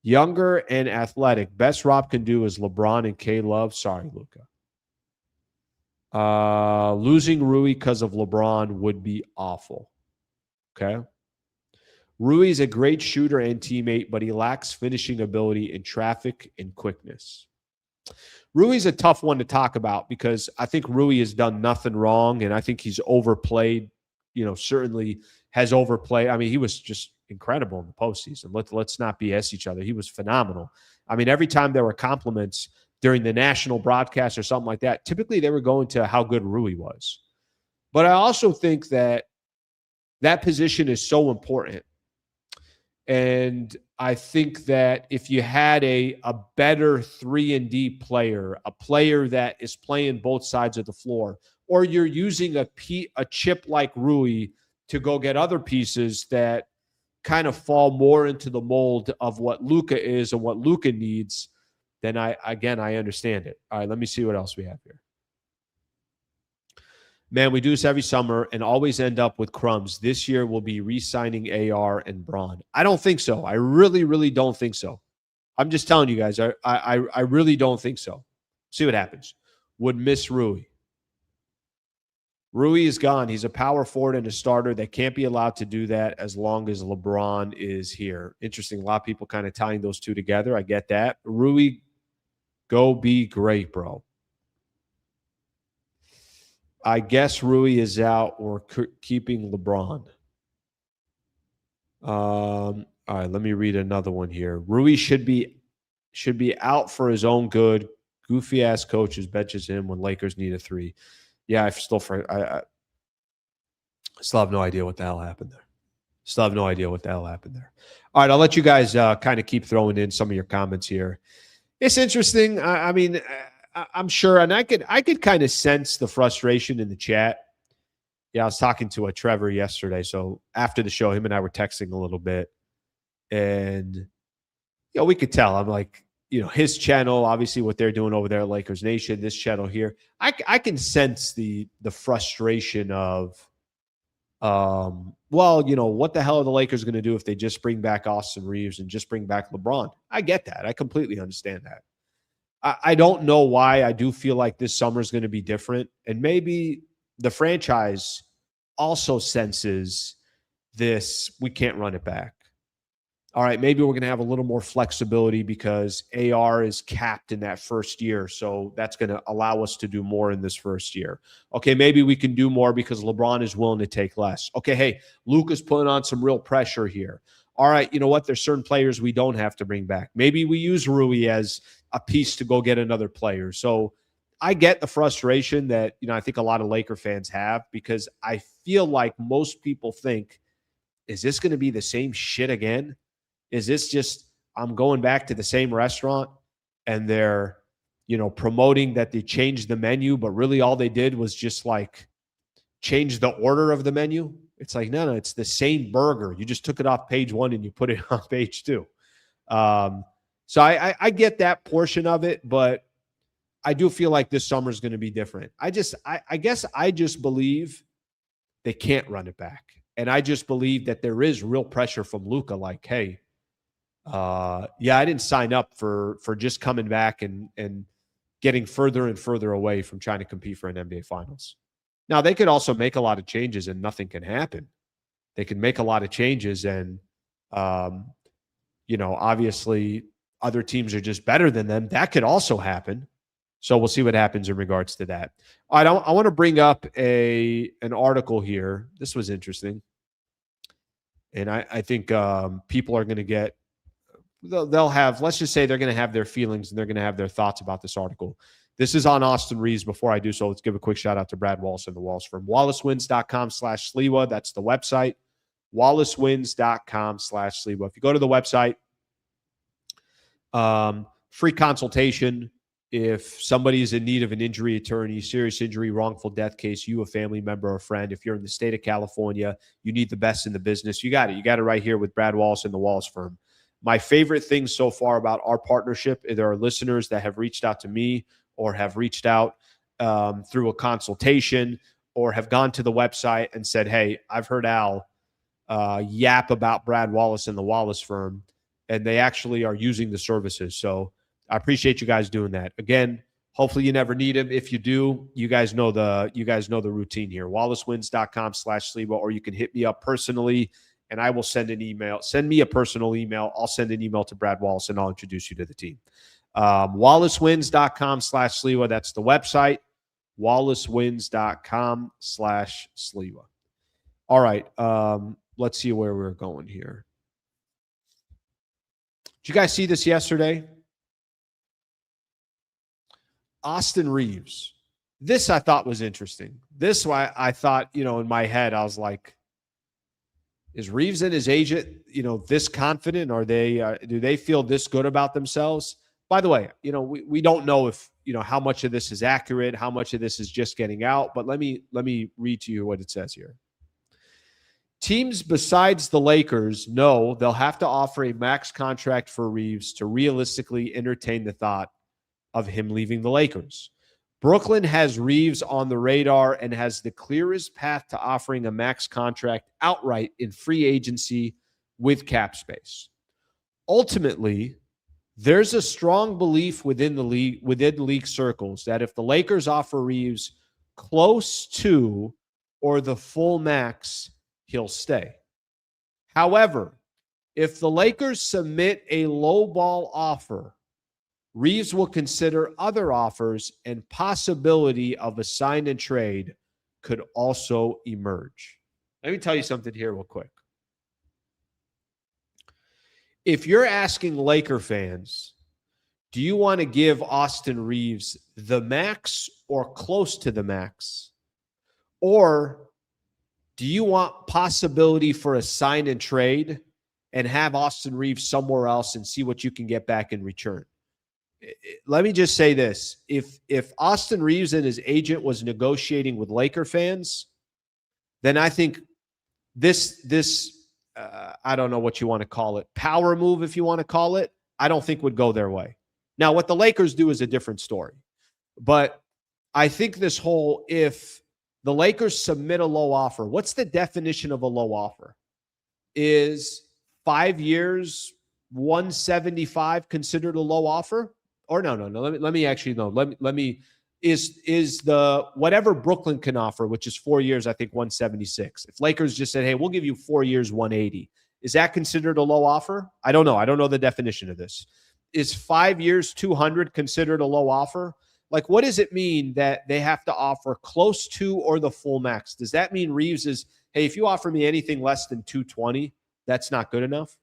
Speaker 1: Younger and athletic. Best Rob can do is LeBron and K-Love. Sorry, Luka. Losing Rui because of LeBron would be awful. Okay. Rui's a great shooter and teammate, but he lacks finishing ability in traffic and quickness. Rui's a tough one to talk about because I think Rui has done nothing wrong, and I think he's overplayed, certainly has overplayed. I mean, he was just incredible in the postseason. Let's not BS each other. He was phenomenal. I mean, every time there were compliments during the national broadcast or something like that, typically they were going to how good Rui was. But I also think that position is so important. And I think that if you had a better 3-and-D player, a player that is playing both sides of the floor, or you're using a chip like Rui to go get other pieces that kind of fall more into the mold of what Luka is and what Luka needs, then I understand it. All right, let me see what else we have here. Man, we do this every summer and always end up with crumbs. This year we'll be re-signing AR and Braun. I don't think so. I really, really don't think so. I'm just telling you guys, I really don't think so. See what happens. Would miss Rui. Rui is gone. He's a power forward and a starter that can't be allowed to do that as long as LeBron is here. Interesting. A lot of people kind of tying those two together. I get that. Rui, go be great, bro. I guess Rui is out or keeping LeBron. All right, let me read another one here. Rui should be out for his own good. Goofy ass coaches benches him when Lakers need a 3. Yeah, I still have no idea what the hell happened there. All right, I'll let you guys kind of keep throwing in some of your comments here. It's interesting. I mean, I'm sure, and I could kind of sense the frustration in the chat. Yeah, I was talking to a Trevor yesterday. So after the show, him and I were texting a little bit, and we could tell. I'm like, his channel, obviously what they're doing over there at Lakers Nation, this channel here, I can sense the frustration of, what the hell are the Lakers going to do if they just bring back Austin Reaves and just bring back LeBron? I get that. I completely understand that. I don't know why. I do feel like this summer is going to be different. And maybe the franchise also senses this, we can't run it back. All right, maybe we're going to have a little more flexibility because AR is capped in that first year. So that's going to allow us to do more in this first year. Okay, maybe we can do more because LeBron is willing to take less. Okay, hey, Luka's putting on some real pressure here. All right, you know what? There's certain players we don't have to bring back. Maybe we use Rui as a piece to go get another player. So I get the frustration that, I think a lot of Laker fans have, because I feel like most people think, is this going to be the same shit again? Is this just, I'm going back to the same restaurant and they're, promoting that they changed the menu, but really all they did was just like change the order of the menu? It's like, no, it's the same burger. You just took it off page 1 and you put it on page 2. So I get that portion of it, but I do feel like this summer is going to be different. I guess I just believe they can't run it back. And I just believe that there is real pressure from Luka, like, hey, I didn't sign up for just coming back and getting further and further away from trying to compete for an NBA Finals. Now, they could also make a lot of changes and nothing can happen. They can make a lot of changes and, obviously other teams are just better than them. That could also happen. So we'll see what happens in regards to that. All right, I want to bring up an article here. This was interesting. And I think people are going to get, they'll have, let's just say they're going to have their feelings and they're going to have their thoughts about this article. This is on Austin Reaves. Before I do so, let's give a quick shout out to Brad Wallace and the Wallace Firm. WallaceWins.com/Sliwa. That's the website. WallaceWins.com/Sliwa. If you go to the website, free consultation. If somebody's in need of an injury attorney, serious injury, wrongful death case, you, a family member or friend, if you're in the state of California, you need the best in the business, you got it. You got it right here with Brad Wallace and the Wallace Firm. My favorite thing so far about our partnership, there are listeners that have reached out to me or have reached out through a consultation or have gone to the website and said, hey, I've heard Al yap about Brad Wallace and the Wallace Firm, and they actually are using the services. So I appreciate you guys doing that. Again, hopefully you never need him. If you do, you guys know the routine here. WallaceWins.com/Sliwa, or you can hit me up personally and I will send an email. Send me a personal email. I'll send an email to Brad Wallace and I'll introduce you to the team. WallaceWins.com/Sliwa. That's the website. WallaceWins.com/Sliwa. All right. Let's see where we're going here. Did you guys see this yesterday? Austin Reaves. This I thought was interesting. This why I thought, in my head, I was like, is Reaves and his agent, this confident? Are they, do they feel this good about themselves? By the way, we don't know if, how much of this is accurate, how much of this is just getting out, but let me read to you what it says here. Teams besides the Lakers know they'll have to offer a max contract for Reaves to realistically entertain the thought of him leaving the Lakers. Brooklyn has Reaves on the radar and has the clearest path to offering a max contract outright in free agency with cap space. Ultimately, there's a strong belief within league circles that if the Lakers offer Reaves close to or the full max, he'll stay. However, if the Lakers submit a lowball offer, Reaves will consider other offers, and possibility of a sign and trade could also emerge. Let me tell you something here real quick. If you're asking Laker fans, do you want to give Austin Reaves the max or close to the max? Or do you want possibility for a sign and trade and have Austin Reaves somewhere else and see what you can get back in return? Let me just say this. If Austin Reaves and his agent was negotiating with Laker fans, then I think this I don't know what you want to call it, power move, if you want to call it, I don't think would go their way. Now, what the Lakers do is a different story. But I think this whole, if the Lakers submit a low offer, what's the definition of a low offer? Is 5 years, 175 considered a low offer? or no. Let me actually, no, let me, is the whatever Brooklyn can offer, which is 4 years, I think 176. If Lakers just said, hey, we'll give you 4 years, 180, is that considered a low offer? I don't know. I don't know the definition of this. Is 5 years, 200 considered a low offer? Like, what does it mean that they have to offer close to or the full max? Does that mean Reaves is, hey, if you offer me anything less than 220, that's not good enough?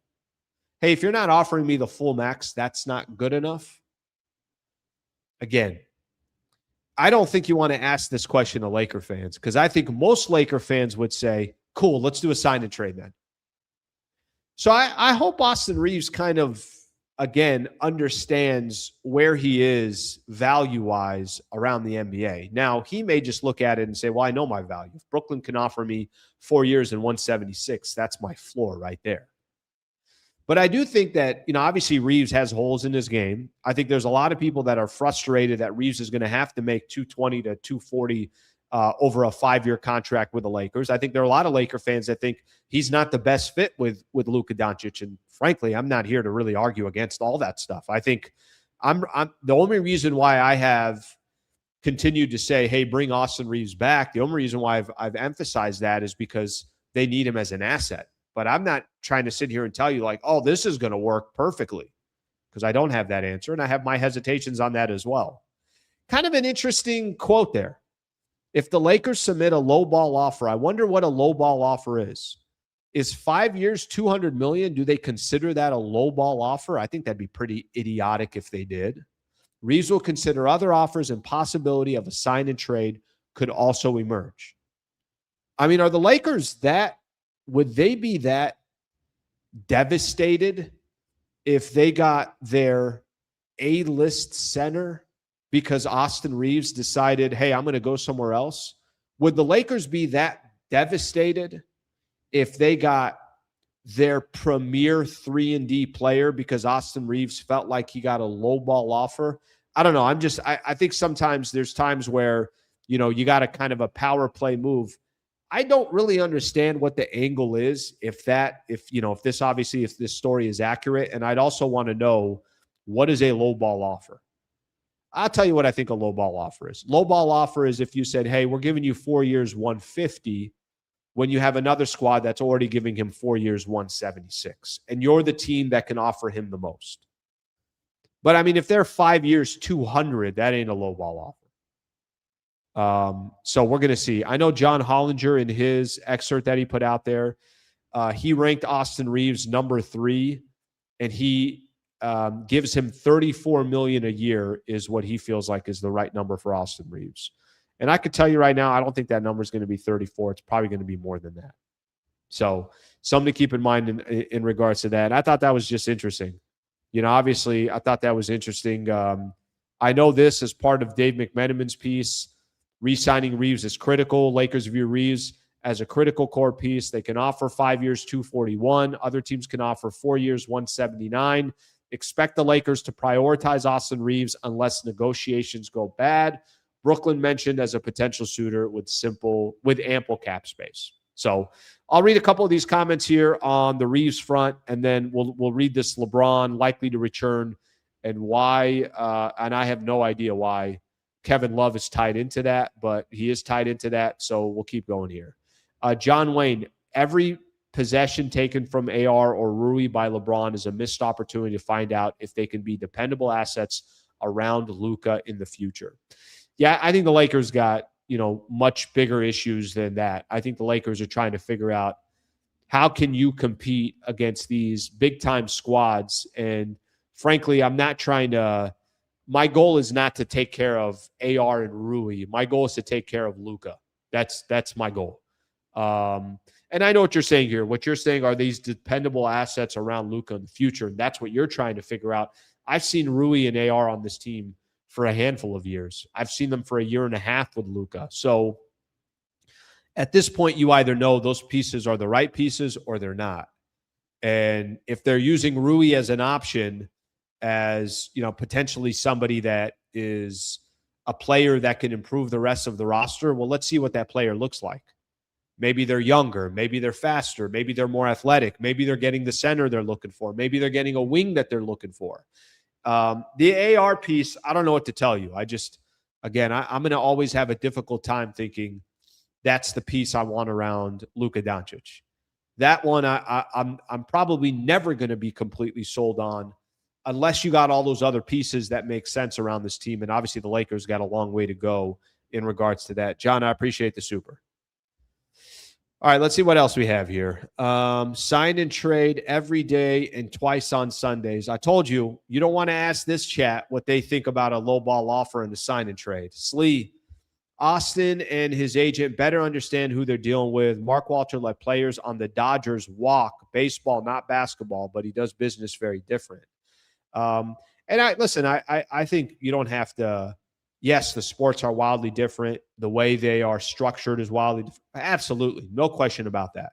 Speaker 1: Hey, if you're not offering me the full max, that's not good enough? Again, I don't think you want to ask this question to Laker fans, because I think most Laker fans would say, cool, let's do a sign and trade then. So I hope Austin Reaves kind of, again, understands where he is value-wise around the NBA. Now, he may just look at it and say, well, I know my value. If Brooklyn can offer me 4 years and 176, that's my floor right there. But I do think that, obviously Reaves has holes in his game. I think there's a lot of people that are frustrated that Reaves is going to have to make 220 to 240 over a 5-year contract with the Lakers. I think there are a lot of Laker fans that think he's not the best fit with Luka Doncic. And frankly, I'm not here to really argue against all that stuff. I think I'm the only reason why I have continued to say, hey, bring Austin Reaves back. The only reason why I've emphasized that is because they need him as an asset. But I'm not trying to sit here and tell you like, oh, this is going to work perfectly, because I don't have that answer. And I have my hesitations on that as well. Kind of an interesting quote there. If the Lakers submit a low ball offer, I wonder what a low ball offer is. Is 5 years, $200 million? Do they consider that a low ball offer? I think that'd be pretty idiotic if they did. Reaves will consider other offers, and possibility of a sign and trade could also emerge. I mean, are the Lakers would they be that devastated if they got their A-list center because Austin Reaves decided, hey, I'm going to go somewhere else? Would the Lakers be that devastated if they got their premier 3-and-D player because Austin Reaves felt like he got a low ball offer? I don't know. I think sometimes there's times where, you got a kind of a power play move. I don't really understand what the angle is if this story is accurate. And I'd also want to know, what is a low ball offer? I'll tell you what I think a low ball offer is. Low ball offer is if you said, hey, we're giving you 4 years, 150, when you have another squad that's already giving him 4 years, 176, and you're the team that can offer him the most. But I mean, if they're 5 years, 200, that ain't a low ball offer. So we're going to see. I know John Hollinger, in his excerpt that he put out there, he ranked Austin Reaves number 3, and he gives him $34 million a year is what he feels like is the right number for Austin Reaves. And I could tell you right now, I don't think that number is going to be 34. It's probably going to be more than that. So something to keep in mind in regards to that. And I thought that was just interesting. Obviously, I thought that was interesting. I know this as part of Dave McMenamin's piece. Re-signing Reaves is critical. Lakers view Reaves as a critical core piece. They can offer 5 years, 241. Other teams can offer 4 years, 179. Expect the Lakers to prioritize Austin Reaves unless negotiations go bad. Brooklyn mentioned as a potential suitor with ample cap space. So I'll read a couple of these comments here on the Reaves front, and then we'll read this LeBron likely to return and why. And I have no idea why Kevin Love is tied into that, but he is tied into that. So we'll keep going here. John Wayne, every possession taken from AR or Rui by LeBron is a missed opportunity to find out if they can be dependable assets around Luka in the future. Yeah, I think the Lakers got, much bigger issues than that. I think the Lakers are trying to figure out, how can you compete against these big-time squads? And frankly, my goal is not to take care of AR and Rui. My goal is to take care of Luka. That's my goal. And I know what you're saying here. What you're saying are these dependable assets around Luka in the future. And that's what you're trying to figure out. I've seen Rui and AR on this team for a handful of years. I've seen them for a year and a half with Luka. So at this point, you either know those pieces are the right pieces or they're not. And if they're using Rui as an option, as potentially somebody that is a player that can improve the rest of the roster, well, let's see what that player looks like. Maybe they're younger, maybe they're faster, maybe they're more athletic, maybe they're getting the center they're looking for, maybe they're getting a wing that they're looking for. The AR piece, I don't know what to tell you. I'm going to always have a difficult time thinking that's the piece I want around Luka Doncic. That one, I'm probably never going to be completely sold on unless you got all those other pieces that make sense around this team. And obviously the Lakers got a long way to go in regards to that. John, I appreciate the super. All right, let's see what else we have here. Sign and trade every day and twice on Sundays. I told you, you don't want to ask this chat what they think about a low ball offer and the sign and trade. Slee, Austin and his agent better understand who they're dealing with. Mark Walter let players on the Dodgers walk. Baseball, not basketball, but he does business very different. And I think you don't have to. Yes, the sports are wildly different. The way they are structured is wildly different. Absolutely. No question about that.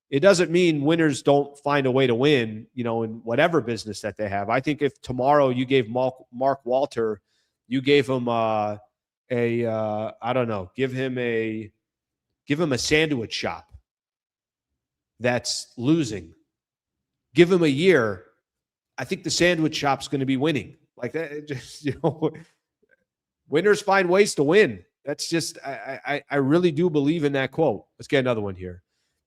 Speaker 1: It doesn't mean winners don't find a way to win, in whatever business that they have. I think if tomorrow you gave Mark Walter, you gave him I don't know, give him a sandwich shop that's losing. Give him a year. I think the sandwich shop's going to be winning. Like that, just, winners find ways to win. That's just, I really do believe in that quote. Let's get another one here.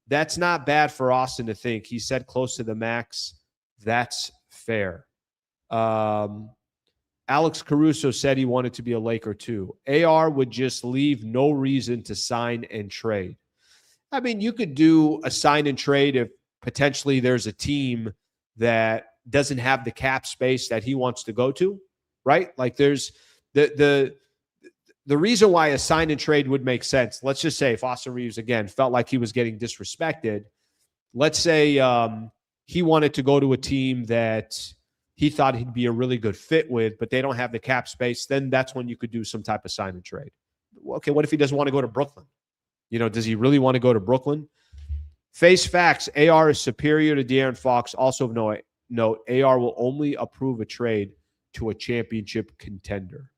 Speaker 1: That's not bad for Austin to think. He said close to the max. That's fair. Alex Caruso said he wanted to be a Laker too. AR would just leave no reason to sign and trade. I mean, you could do a sign and trade if potentially there's a team that doesn't have the cap space that he wants to go to, right? Like there's the reason why a sign and trade would make sense. Let's just say if Austin Reaves, again, felt like he was getting disrespected, let's say he wanted to go to a team that he thought he'd be a really good fit with, but they don't have the cap space, then that's when you could do some type of sign and trade. Okay, what if he doesn't want to go to Brooklyn? Does he really want to go to Brooklyn? Face facts, AR is superior to De'Aaron Fox. Also note, AR will only approve a trade to a championship contender.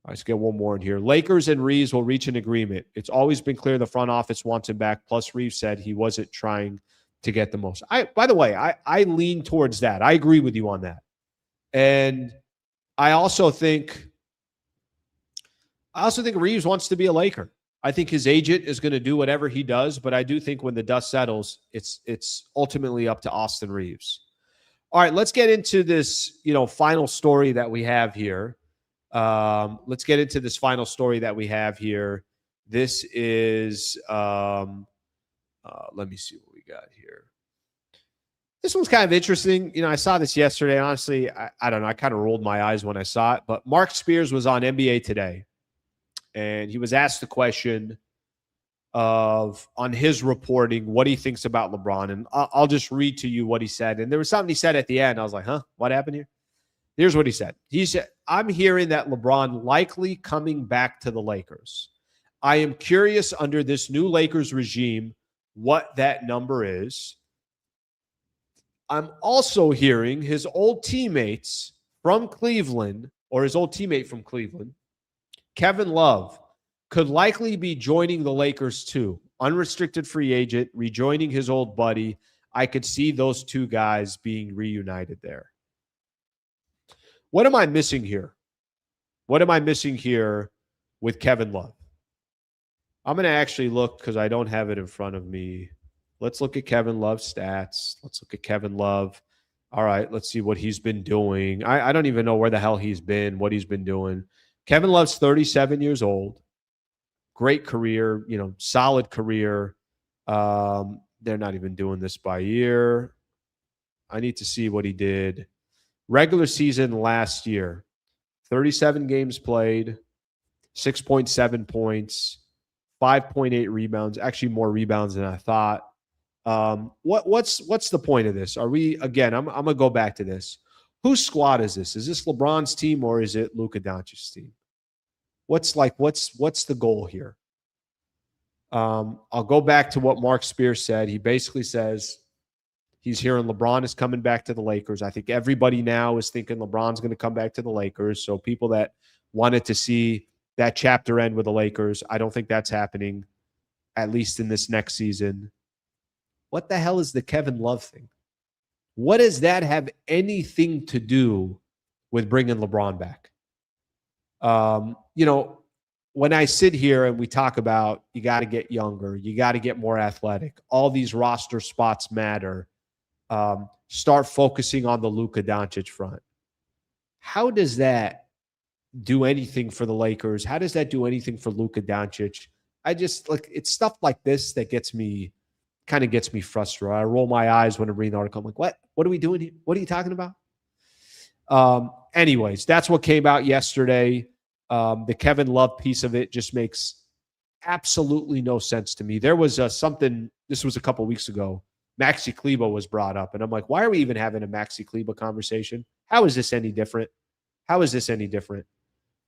Speaker 1: All right, let's get one more in here. Lakers and Reeves will reach an agreement. It's always been clear the front office wants him back. Plus, Reeves said he wasn't trying to get the most. By the way, I lean towards that. I agree with you on that. And I also think Reeves wants to be a Laker. I think his agent is going to do whatever he does, but I do think when the dust settles, it's ultimately up to Austin Reaves. All right, let's get into this, final story that we have here. Let's get into this final story that we have here. This is, let me see what we got here. This one's kind of interesting. I saw this yesterday. Honestly, I don't know. I kind of rolled my eyes when I saw it, but Mark Spears was on NBA Today, and he was asked the question on his reporting, what he thinks about LeBron. And I'll just read to you what he said. And there was something he said at the end. I was like, huh, what happened here? Here's what he said. He said, I'm hearing that LeBron likely coming back to the Lakers. I am curious under this new Lakers regime what that number is. I'm also hearing his old teammates from Cleveland, or his old teammate from Cleveland, Kevin Love, could likely be joining the Lakers too. Unrestricted free agent, rejoining his old buddy. I could see those two guys being reunited there. What am I missing here? What am I missing here with Kevin Love? I'm going to actually look because I don't have it in front of me. Let's look at Kevin Love's stats. Let's look at Kevin Love. All right, let's see what he's been doing. I don't even know where the hell he's been, what he's been doing. Kevin Love's 37 years old. Great career, solid career. They're not even doing this by year. I need to see what he did. Regular season last year, 37 games played, 6.7 points, 5.8 rebounds, actually more rebounds than I thought. What's the point of this? Are we, again, I'm going to go back to this. Whose squad is this? Is this LeBron's team or is it Luka Doncic's team? What's the goal here? I'll go back to what Mark Spears said. He basically says he's hearing LeBron is coming back to the Lakers. I think everybody now is thinking LeBron's going to come back to the Lakers. So people that wanted to see that chapter end with the Lakers, I don't think that's happening, at least in this next season. What the hell is the Kevin Love thing? What does that have anything to do with bringing LeBron back? When I sit here and we talk about you got to get younger, you got to get more athletic, all these roster spots matter. Start focusing on the Luka Doncic front. How does that do anything for the Lakers? How does that do anything for Luka Doncic? It's stuff like this that gets me frustrated. I roll my eyes when I read an article. I'm like, what? What are we doing here? What are you talking about? Anyways, that's what came out yesterday. The Kevin Love piece of it just makes absolutely no sense to me. There was something, this was a couple weeks ago, Maxi Kleber was brought up, and I'm like, why are we even having a Maxi Kleber conversation? How is this any different? How is this any different?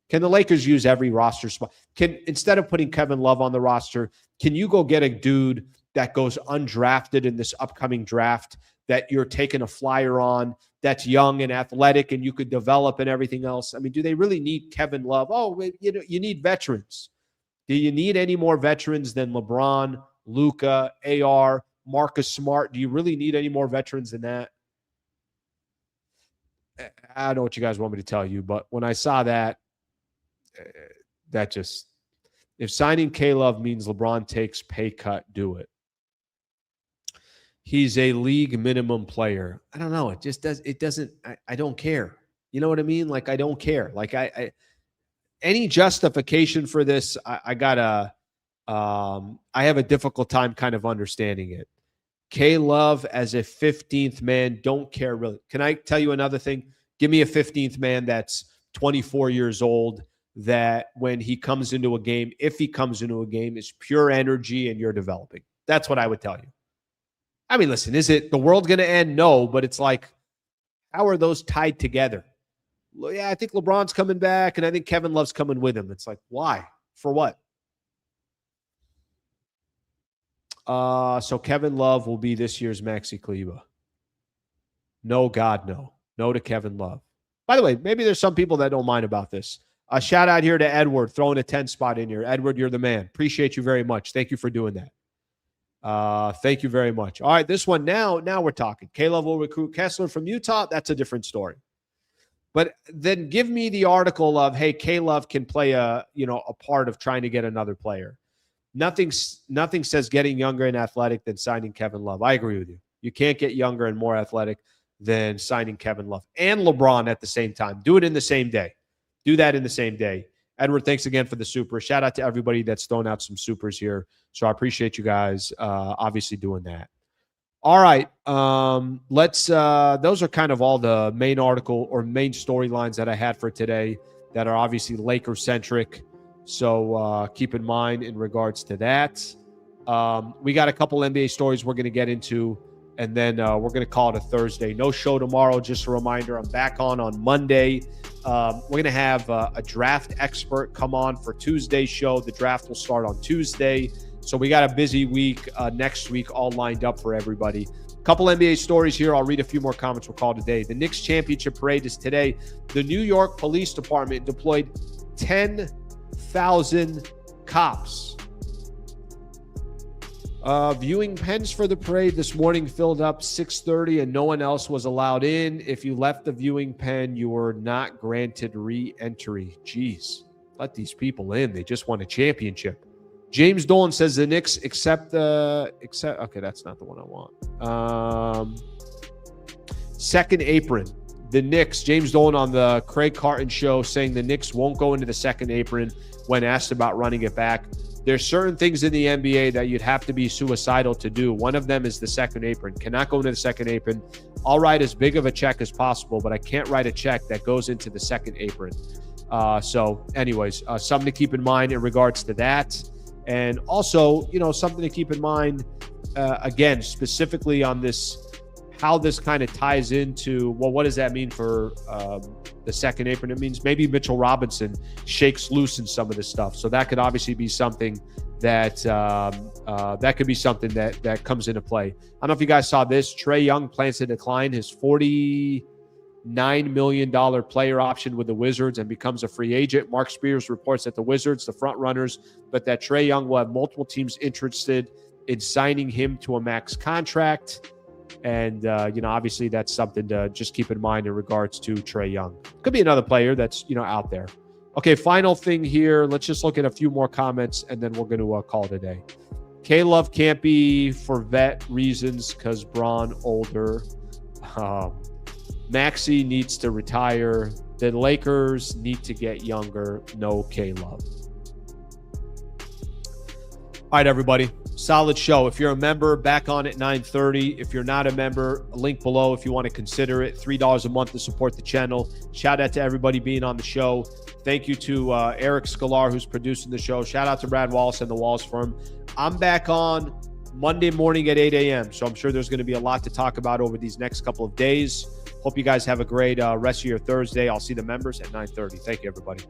Speaker 1: Can the Lakers use every roster spot? Instead of putting Kevin Love on the roster, can you go get a dude that goes undrafted in this upcoming draft that you're taking a flyer on, that's young and athletic and you could develop and everything else? I mean, do they really need Kevin Love? Oh, you need veterans. Do you need any more veterans than LeBron, Luka, AR, Marcus Smart? Do you really need any more veterans than that? I don't know what you guys want me to tell you, but when I saw that, if signing K-Love means LeBron takes pay cut, do it. He's a league minimum player. I don't know. I don't care. You know what I mean? Like, I don't care. Like, any justification for this, I have a difficult time kind of understanding it. K-Love as a 15th man, don't care really. Can I tell you another thing? Give me a 15th man that's 24 years old that when he comes into a game, if he comes into a game, is pure energy and you're developing. That's what I would tell you. I mean, listen, is it the world going to end? No, but it's like, how are those tied together? Yeah, I think LeBron's coming back, and I think Kevin Love's coming with him. It's like, why? For what? So Kevin Love will be this year's Maxi Kleber. No, God, no. No to Kevin Love. By the way, maybe there's some people that don't mind about this. A shout out here to Edward, throwing a 10 spot in here. Edward, you're the man. Appreciate you very much. Thank you for doing that. Thank you very much. All right, this one now we're talking. K-Love will recruit Kessler from Utah. That's a different story. But then give me the article of, hey, K-Love can play a part of trying to get another player. Nothing says getting younger and athletic than signing Kevin Love. I agree with you. You can't get younger and more athletic than signing Kevin Love and LeBron at the same time. Do it in the same day. Do that in the same day. Edward, thanks again for the super. Shout out to everybody that's thrown out some supers here. So I appreciate you guys obviously doing that. All right. Those are kind of all the main article or main storylines that I had for today that are obviously Laker-centric. So keep in mind in regards to that. We got a couple NBA stories we're going to get into, and then we're going to call it a Thursday. No show tomorrow. Just a reminder, I'm back on Monday. We're going to have a draft expert come on for Tuesday's show. The draft will start on Tuesday. So we got a busy week next week all lined up for everybody. A couple NBA stories here. I'll read a few more comments we'll call today. The Knicks championship parade is today. The New York Police Department deployed 10,000 cops. Viewing pens for the parade this morning filled up 6:30 and no one else was allowed in. If you left the viewing pen, you were not granted re-entry. Jeez, let these people in. They just won a championship. James Dolan says the Knicks accept. Okay, that's not the one I want. Second apron. The Knicks, James Dolan on the Craig Carton show saying the Knicks won't go into the second apron when asked about running it back. There's certain things in the NBA that you'd have to be suicidal to do. One of them is the second apron. Cannot go into the second apron. I'll write as big of a check as possible, but I can't write a check that goes into the second apron. So anyways, something to keep in mind in regards to that. And also, something to keep in mind, again, specifically on this, how this kind of ties into, well, what does that mean for the second apron? It means maybe Mitchell Robinson shakes loose in some of this stuff. So that could obviously be something that that comes into play. I don't know if you guys saw this. Trae Young plans to decline his $49 million player option with the Wizards and becomes a free agent. Mark Spears reports that the Wizards, the front runners, but that Trae Young will have multiple teams interested in signing him to a max contract. And, obviously that's something to just keep in mind in regards to Trae Young. Could be another player that's, out there. Okay, final thing here. Let's just look at a few more comments, and then we're going to call it a day. K-Love can't be for vet reasons because Braun older. Maxey needs to retire. The Lakers need to get younger. No K-Love. All right, everybody. Solid show. If you're a member, back on at 9:30. If you're not a member, a link below if you want to consider it. $3 a month to support the channel. Shout out to everybody being on the show. Thank you to Eric Scalar, who's producing the show. Shout out to Brad Wallace and the Wallace Firm. I'm back on Monday morning at 8 a.m., so I'm sure there's going to be a lot to talk about over these next couple of days. Hope you guys have a great rest of your Thursday. I'll see the members at 9:30. Thank you, everybody.